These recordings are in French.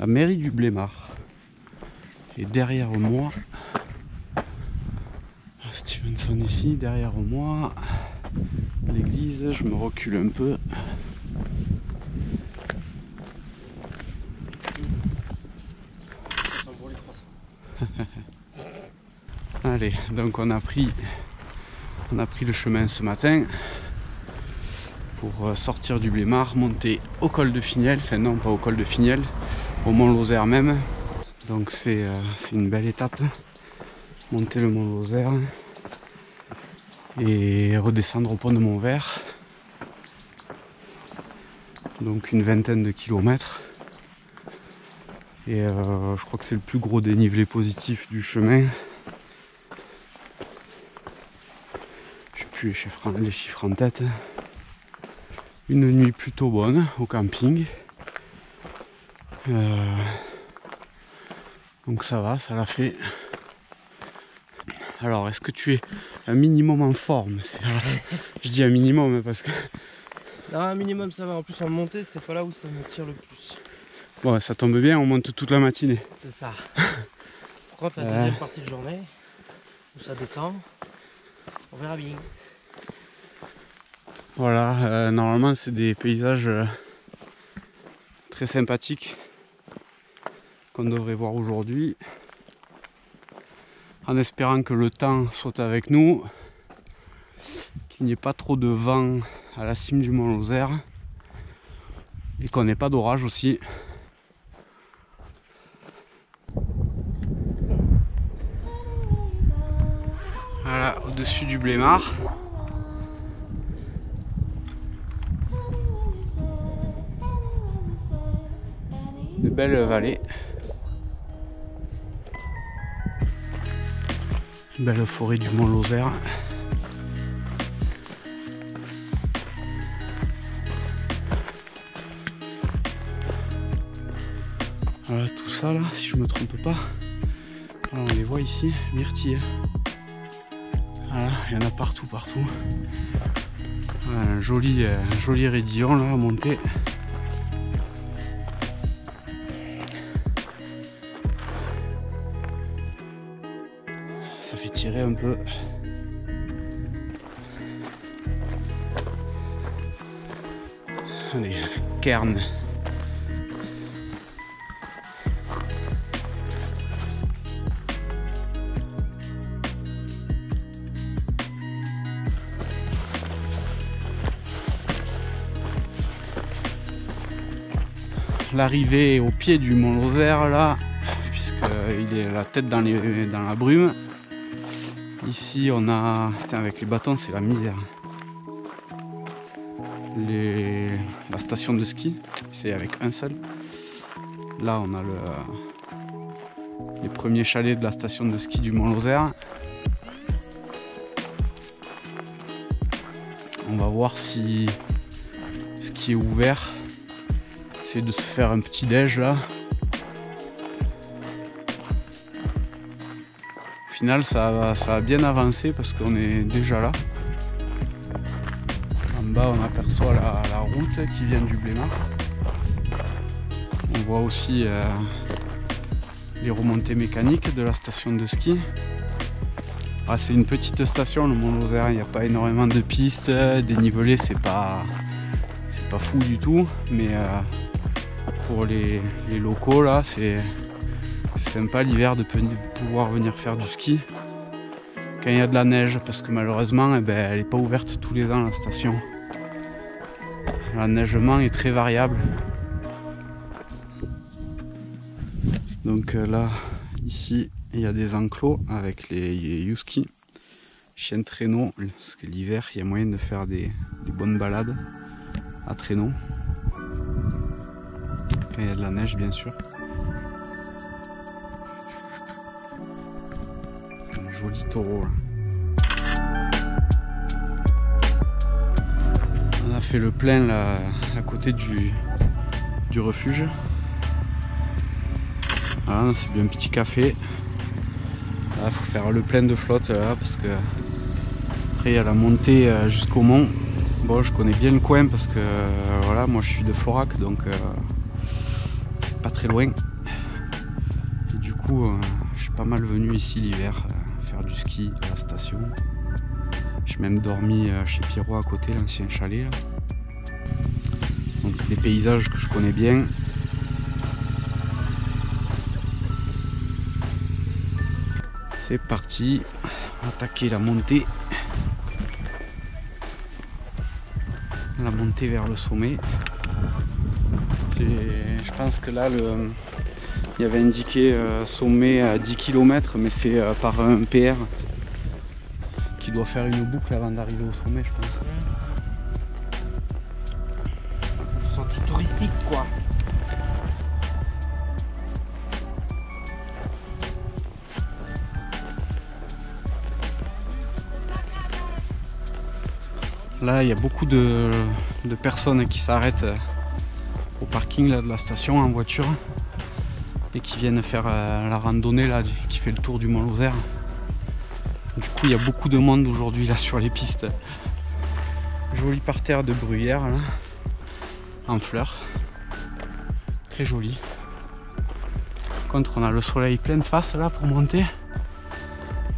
la mairie du Blémar. Et derrière moi, Stevenson ici, derrière moi, l'église, je me recule un peu. Allez, donc on a pris le chemin ce matin pour sortir du Blémar, monter au col de Finiel, enfin non pas au col de Finiel, au Mont Lozère même. Donc c'est une belle étape, monter le Mont Lozère et redescendre au pont de Montvert. Donc une vingtaine de kilomètres. Et je crois que c'est le plus gros dénivelé positif du chemin. Je sais plus les chiffres en tête. Une nuit plutôt bonne au camping. Donc ça va, ça l'a fait. Alors est-ce que tu es un minimum en forme? Je dis un minimum parce que... Non, un minimum ça va, en plus en montée c'est pas là où ça me tire le plus. Bon, ça tombe bien, on monte toute la matinée. C'est ça. Par contre la deuxième partie de journée, où ça descend, on verra bien. Voilà, normalement c'est des paysages très sympathiques qu'on devrait voir aujourd'hui. En espérant que le temps soit avec nous, qu'il n'y ait pas trop de vent à la cime du Mont Lozère et qu'on n'ait pas d'orage aussi. Voilà, au-dessus du Blémar. De belles vallées. Belle forêt du Mont Lozère. Voilà tout ça là, si je me trompe pas. Alors, on les voit ici, myrtilles. Voilà, il y en a partout. Voilà, un joli raidillon là à monter. Ça fait tirer un peu. Allez, cairn. L'arrivée au pied du Mont Lozère là, puisqu'il est la tête dans la brume. Ici on a... Putain, avec les bâtons c'est la misère. La station de ski, c'est avec un seul. Là on a les premiers chalets de la station de ski du Mont Lozère. On va voir si ce qui est ouvert. Essayer de se faire un petit déj là. Au final ça a bien avancé parce qu'on est déjà là. En bas on aperçoit la route qui vient du Blémar. On voit aussi les remontées mécaniques de la station de ski. Ah, c'est une petite station le Mont Lozère, il n'y a pas énormément de pistes, dénivelé c'est pas fou du tout, mais pour les locaux là c'est sympa l'hiver de pouvoir venir faire du ski quand il y a de la neige, parce que malheureusement elle n'est pas ouverte tous les ans la station. L'enneigement est très variable. Donc là ici il y a des enclos avec les Husky, chiens de traîneau, parce que l'hiver il y a moyen de faire des bonnes balades à traîneau. Quand il y a de la neige bien sûr. Un joli taureau là. On a fait le plein là, à côté du refuge. Voilà, c'est bien un petit café. Il faut faire le plein de flotte là, parce que après il y a la montée jusqu'au mont. Bon, je connais bien le coin parce que voilà, moi je suis de Forac, donc pas très loin. coup, je suis pas mal venu ici l'hiver faire du ski à la station. J'ai même dormi chez Pierrot à côté, l'ancien chalet là. Donc des paysages que je connais bien. C'est parti, attaquer la montée. La montée vers le sommet. Je pense que là, il y avait indiqué sommet à 10 km, mais c'est par un PR qui doit faire une boucle avant d'arriver au sommet, je pense. Sentier touristique, quoi. Là, il y a beaucoup de personnes qui s'arrêtent au parking là, de la station en voiture et qui viennent faire la randonnée là, qui fait le tour du Mont Lozère. Du coup, il y a beaucoup de monde aujourd'hui là sur les pistes. Joli parterre de bruyère là, en fleurs. Très joli. Par contre, on a le soleil plein de face là pour monter.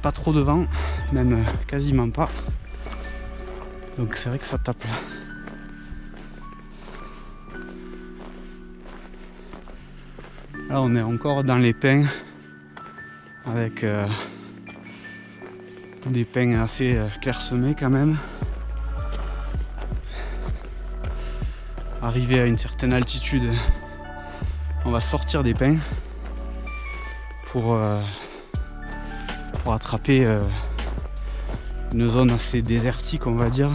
Pas trop de vent, même quasiment pas. Donc c'est vrai que ça tape là. Là on est encore dans les pins avec des pins assez clairsemés quand même. Arrivé à une certaine altitude, on va sortir des pins pour attraper une zone assez désertique, on va dire,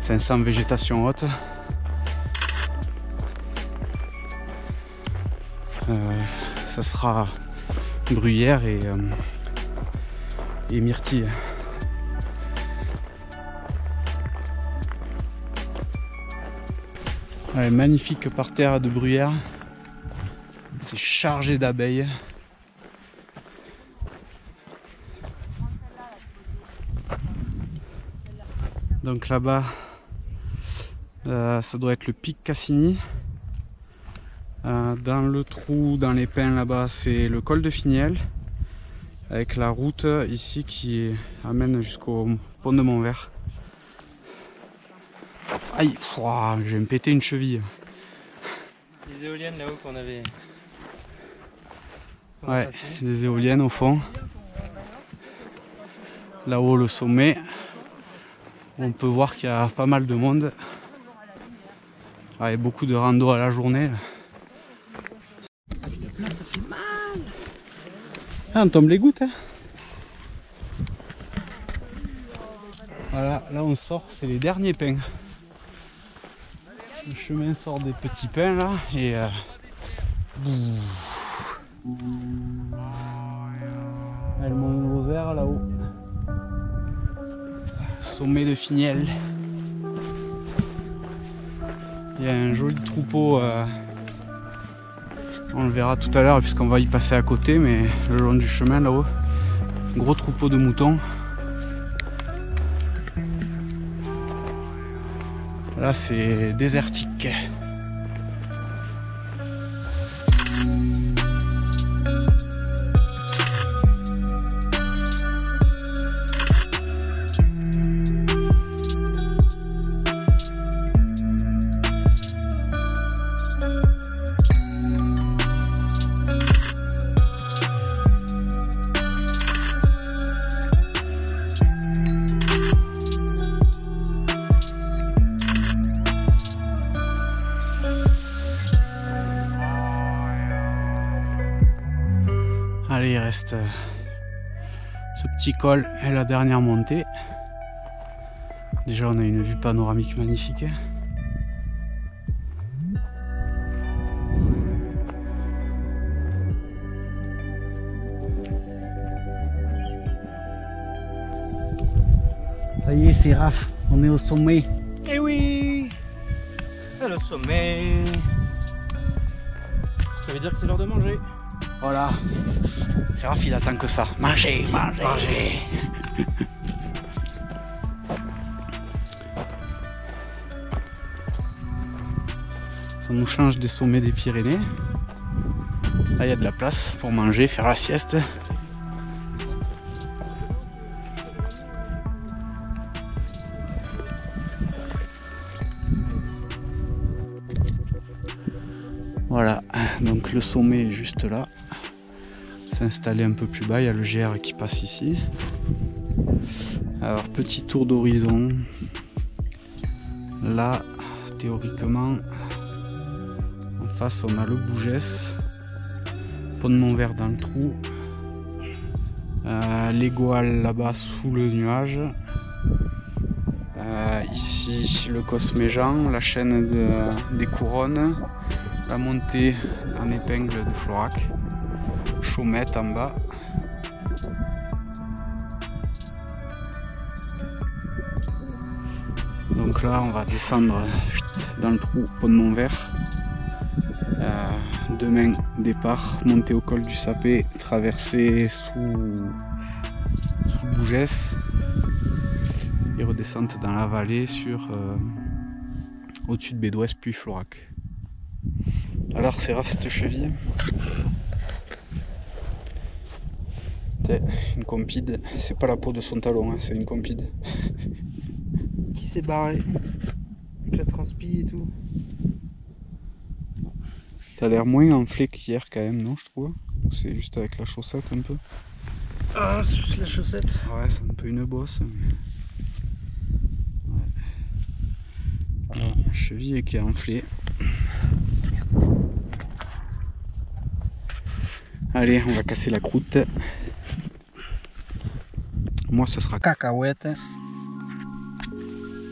enfin sans végétation haute. Ça sera bruyère et myrtille. Allez, magnifique parterre de bruyère, c'est chargé d'abeilles. Donc là-bas, ça doit être le pic Cassini. Dans le trou, dans les pins là-bas, c'est le col de Finiel. Avec la route ici qui amène jusqu'au pont de Montvert. Aïe, je vais me péter une cheville. Les éoliennes là-haut qu'on avait. Ouais, les éoliennes au fond. Là-haut, le sommet. On peut voir qu'il y a pas mal de monde. Avec beaucoup de rando à la journée. Là. Là, ça fait mal. Ah, on tombe les gouttes. Hein. Voilà, là on sort, c'est les derniers pins. Le chemin sort des petits pins là et le Mont Lozère là-haut. Sommet de Finiel. Il y a un joli troupeau, on le verra tout à l'heure puisqu'on va y passer à côté, mais le long du chemin là-haut, gros troupeau de moutons. Là c'est désertique. Allez, il reste ce petit col et la dernière montée. Déjà on a une vue panoramique magnifique. Ça y est, c'est Raph, on est au sommet. Eh oui, c'est le sommet. Ça veut dire que c'est l'heure de manger. Voilà, c'est Raph, il attend que ça. Manger, manger, manger. Ça nous change des sommets des Pyrénées. Là, il y a de la place pour manger, faire la sieste. Voilà, donc le sommet est juste là. C'est installé un peu plus bas, il y a le GR qui passe ici. Alors, petit tour d'horizon. Là, théoriquement, en face, on a le Bougès, Pont de Montvert dans le trou, l'Égoal là-bas sous le nuage. Ici, le Cosméjean, la chaîne des Couronnes, la montée en épingle de Florac, Chaumette en bas. Donc là, on va descendre dans le trou Pont de Montvert. Demain, départ, monter au col du Sapé, traverser sous Bougès et redescente dans la vallée sur au-dessus de Bédouès puis Florac. Alors c'est rare cette cheville. Une compide, c'est pas la peau de son talon, hein, c'est une compide. Qui s'est barré avec la transpi et tout. T'as l'air moins enflé qu'hier quand même, non, je trouve. C'est juste avec la chaussette un peu. Ah, c'est juste la chaussette. Ouais, c'est un peu une bosse. Mais... ouais. Alors, la cheville qui est enflée. Allez, on va casser la croûte. Moi, ce sera cacahuète,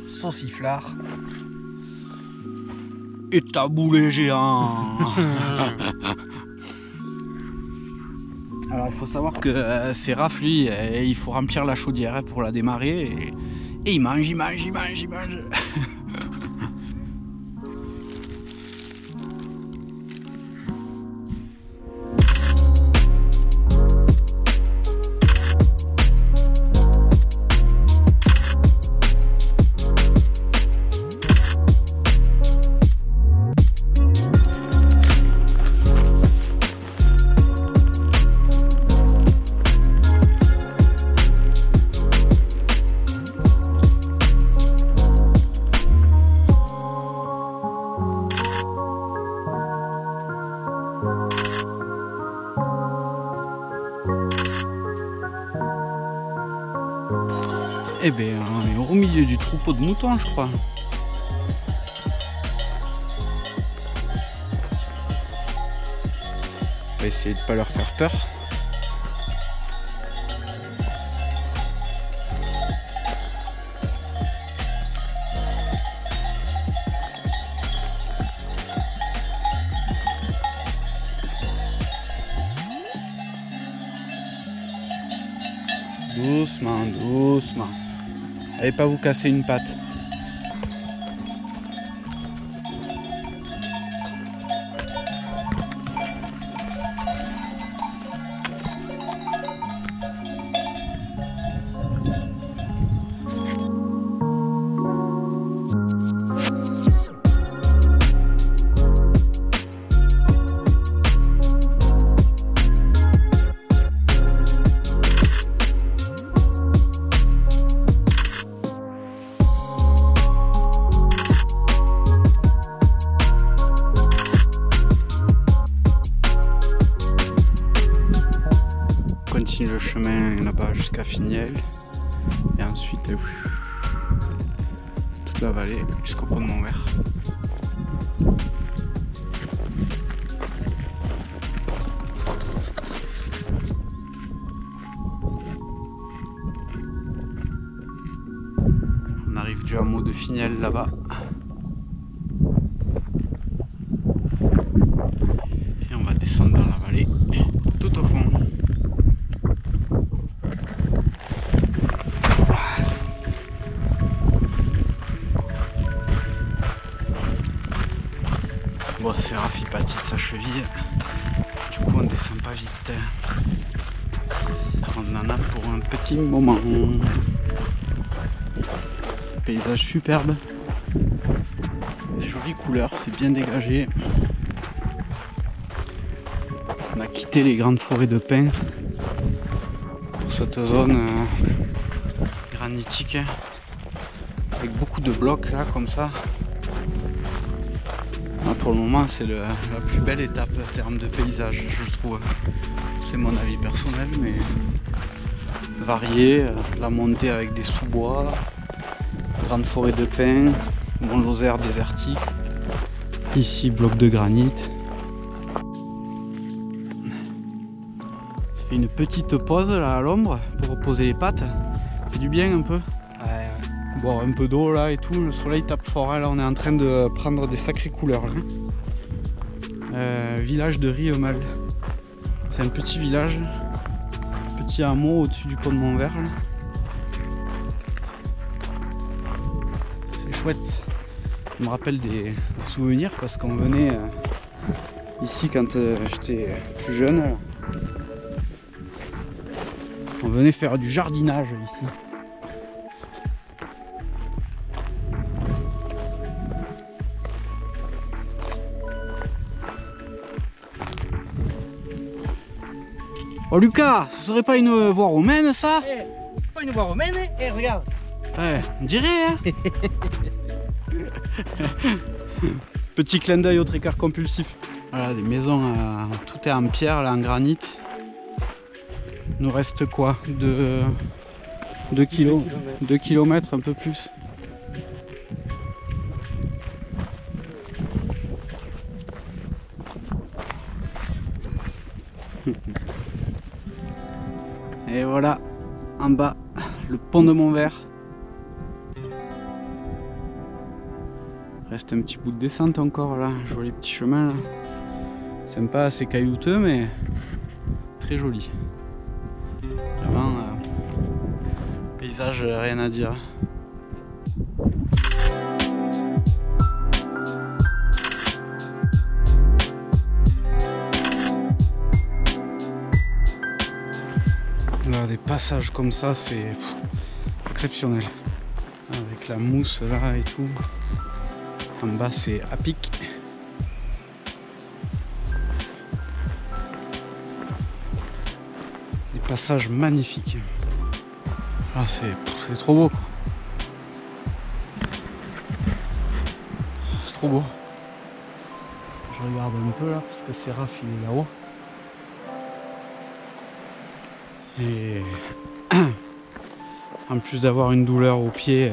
sauciflard et taboulé géant. Alors, il faut savoir que c'est Raph, lui, il faut remplir la chaudière pour la démarrer. Et il mange. Eh bien, on est au milieu du troupeau de moutons, je crois. On va essayer de ne pas leur faire peur. Doucement, doucement. Allez pas vous casser une patte. Le chemin là-bas jusqu'à Finiel et ensuite toute la vallée jusqu'au pont de Montvert. On arrive du hameau de Finiel là-bas. Et on va descendre dans la vallée tout au fond. Bon, c'est Raph, il pâtit de sa cheville. Du coup, on descend pas vite. On en a pour un petit moment. Paysage superbe. Des jolies couleurs, c'est bien dégagé. On a quitté les grandes forêts de pins pour cette zone granitique avec beaucoup de blocs là comme ça. Là, pour le moment c'est la plus belle étape en termes de paysage, je trouve. C'est mon avis personnel, mais varié, la montée avec des sous-bois, grande forêt de pins, Mont Lozère désertique, ici bloc de granit. Ça fait une petite pause là à l'ombre pour reposer les pattes, ça fait du bien un peu. Boire un peu d'eau là et tout, le soleil tape fort, hein. Là on est en train de prendre des sacrées couleurs là. Village de Riemal, c'est un petit village, petit hameau au-dessus du pont de Montvert là. C'est chouette, ça me rappelle des souvenirs parce qu'on venait ici quand j'étais plus jeune, là. On venait faire du jardinage ici. Oh Lucas, ce serait pas une voie romaine ça? Pas une voie romaine, regarde. Ouais, on dirait hein. Petit clin d'œil au tricard compulsif. Voilà, des maisons, tout est en pierre là, en granit. Il nous reste quoi? 2 kilomètres, un peu plus. Et voilà, en bas, le pont de Montvert. Reste un petit bout de descente encore là, joli petit chemin là. Sympa, assez caillouteux mais très joli. Vraiment, paysage, rien à dire. Là, des passages comme ça, c'est exceptionnel. Avec la mousse là et tout. En bas, c'est à pic. Des passages magnifiques. Ah, c'est trop beau quoi. C'est trop beau. Je regarde un peu là parce que Séraph il est là-haut. Et en plus d'avoir une douleur au pied,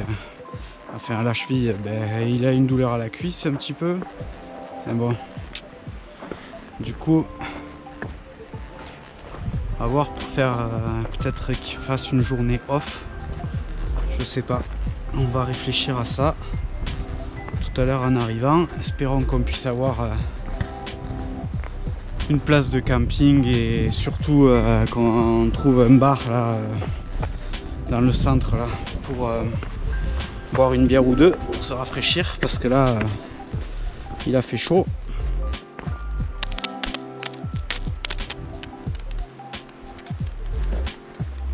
enfin à la cheville, ben, il a une douleur à la cuisse un petit peu. Mais bon, du coup, à voir pour faire peut-être qu'il fasse une journée off. Je sais pas. On va réfléchir à ça tout à l'heure en arrivant. Espérons qu'on puisse avoir une place de camping et surtout qu'on trouve un bar là dans le centre là pour boire une bière ou deux pour se rafraîchir parce que là il a fait chaud.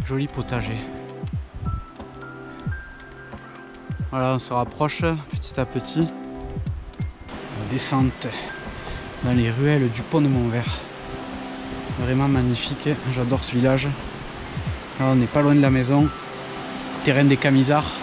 Joli potager. Voilà, on se rapproche petit à petit. La descente dans les ruelles du pont de Montvert. Vraiment magnifique, j'adore ce village. Là, on n'est pas loin de la maison. Terrain des Camisards.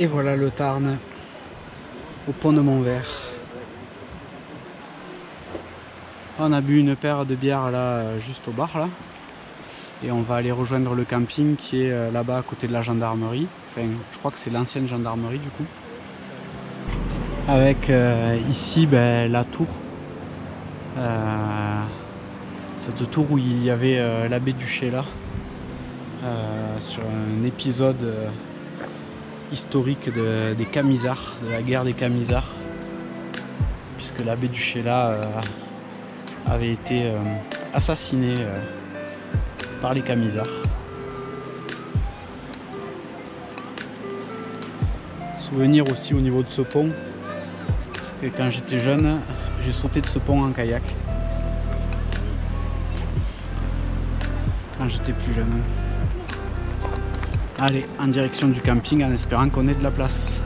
Et voilà le Tarn au pont de Montvert. On a bu une paire de bières là juste au bar là. Et on va aller rejoindre le camping qui est là-bas à côté de la gendarmerie. Enfin, je crois que c'est l'ancienne gendarmerie du coup. Avec ici la tour. Cette tour où il y avait l'abbé Duché là. Sur un épisode historique des Camisards, de la guerre des Camisards, puisque l'abbé Duché là avait été assassiné par les Camisards. souvenir aussi au niveau de ce pont. Parce que quand j'étais jeune, j'ai sauté de ce pont en kayak. Quand j'étais plus jeune. Allez, en direction du camping en espérant qu'on ait de la place.